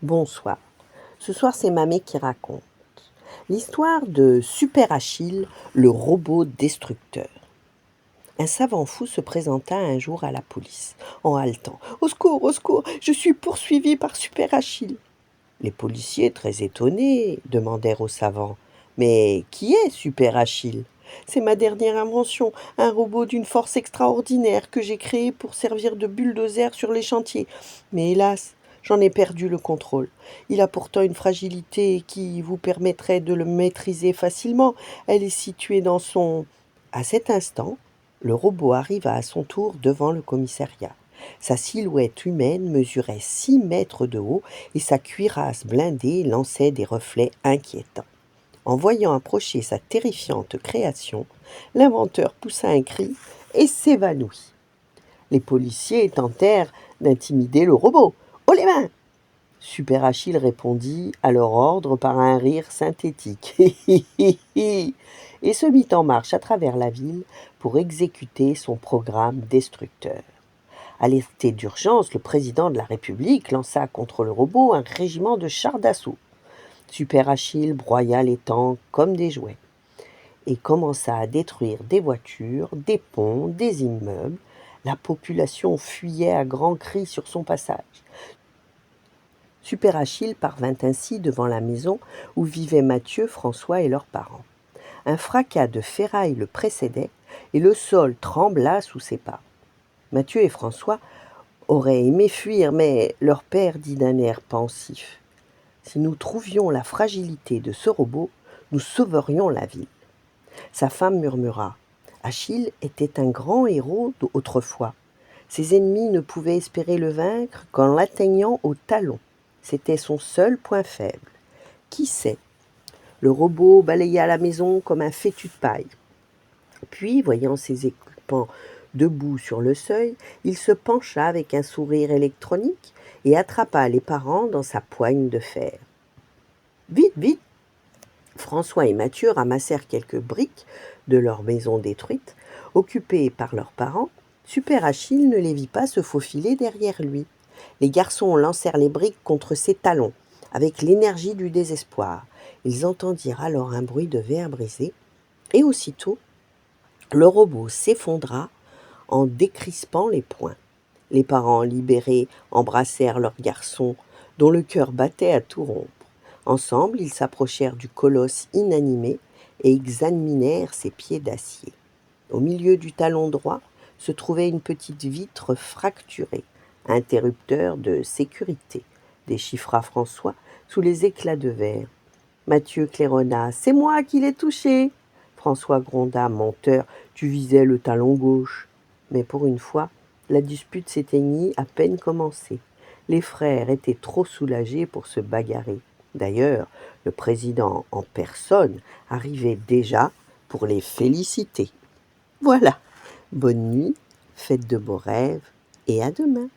Bonsoir. Ce soir, c'est Mamé qui raconte l'histoire de Super Achille, le robot destructeur. Un savant fou se présenta un jour à la police, en haletant. Au secours, je suis poursuivi par Super Achille. Les policiers, très étonnés, demandèrent au savant. Mais qui est Super Achille? C'est ma dernière invention, un robot d'une force extraordinaire que j'ai créé pour servir de bulldozer sur les chantiers. Mais hélas, j'en ai perdu le contrôle. Il a pourtant une fragilité qui vous permettrait de le maîtriser facilement. Elle est située dans son... À cet instant, le robot arriva à son tour devant le commissariat. Sa silhouette humaine mesurait 6 mètres de haut et sa cuirasse blindée lançait des reflets inquiétants. En voyant approcher sa terrifiante création, l'inventeur poussa un cri et s'évanouit. Les policiers tentèrent d'intimider le robot. « Haut les mains !» Super Achille répondit à leur ordre par un rire synthétique. Et se mit en marche à travers la ville pour exécuter son programme destructeur. Alerté d'urgence, le président de la République lança contre le robot un régiment de chars d'assaut. Super Achille broya les tanks comme des jouets et commença à détruire des voitures, des ponts, des immeubles. La population fuyait à grands cris sur son passage. Super Achille parvint ainsi devant la maison où vivaient Mathieu, François et leurs parents. Un fracas de ferraille le précédait et le sol trembla sous ses pas. Mathieu et François auraient aimé fuir, mais leur père dit d'un air pensif. « Si nous trouvions la fragilité de ce robot, nous sauverions la ville. » Sa femme murmura. Achille était un grand héros d'autrefois. Ses ennemis ne pouvaient espérer le vaincre qu'en l'atteignant au talon. C'était son seul point faible. Qui sait? Le robot balaya la maison comme un fétu de paille. Puis, voyant ses occupants debout sur le seuil, il se pencha avec un sourire électronique et attrapa les parents dans sa poigne de fer. « Vite, vite !» François et Mathieu ramassèrent quelques briques de leur maison détruite. Occupés par leurs parents, Super Achille ne les vit pas se faufiler derrière lui. Les garçons lancèrent les briques contre ses talons, avec l'énergie du désespoir. Ils entendirent alors un bruit de verre brisé, et aussitôt, le robot s'effondra en décrispant les poings. Les parents libérés embrassèrent leur garçon, dont le cœur battait à tout rompre. Ensemble, ils s'approchèrent du colosse inanimé et examinèrent ses pieds d'acier. Au milieu du talon droit se trouvait une petite vitre fracturée, interrupteur de sécurité, déchiffra François sous les éclats de verre. Mathieu claironna. « C'est moi qui l'ai touché !» François gronda. « Menteur, tu visais le talon gauche. » Mais pour une fois, la dispute s'éteignit à peine commencée. Les frères étaient trop soulagés pour se bagarrer. D'ailleurs, le président en personne arrivait déjà pour les féliciter. Voilà, bonne nuit, faites de beaux rêves et à demain.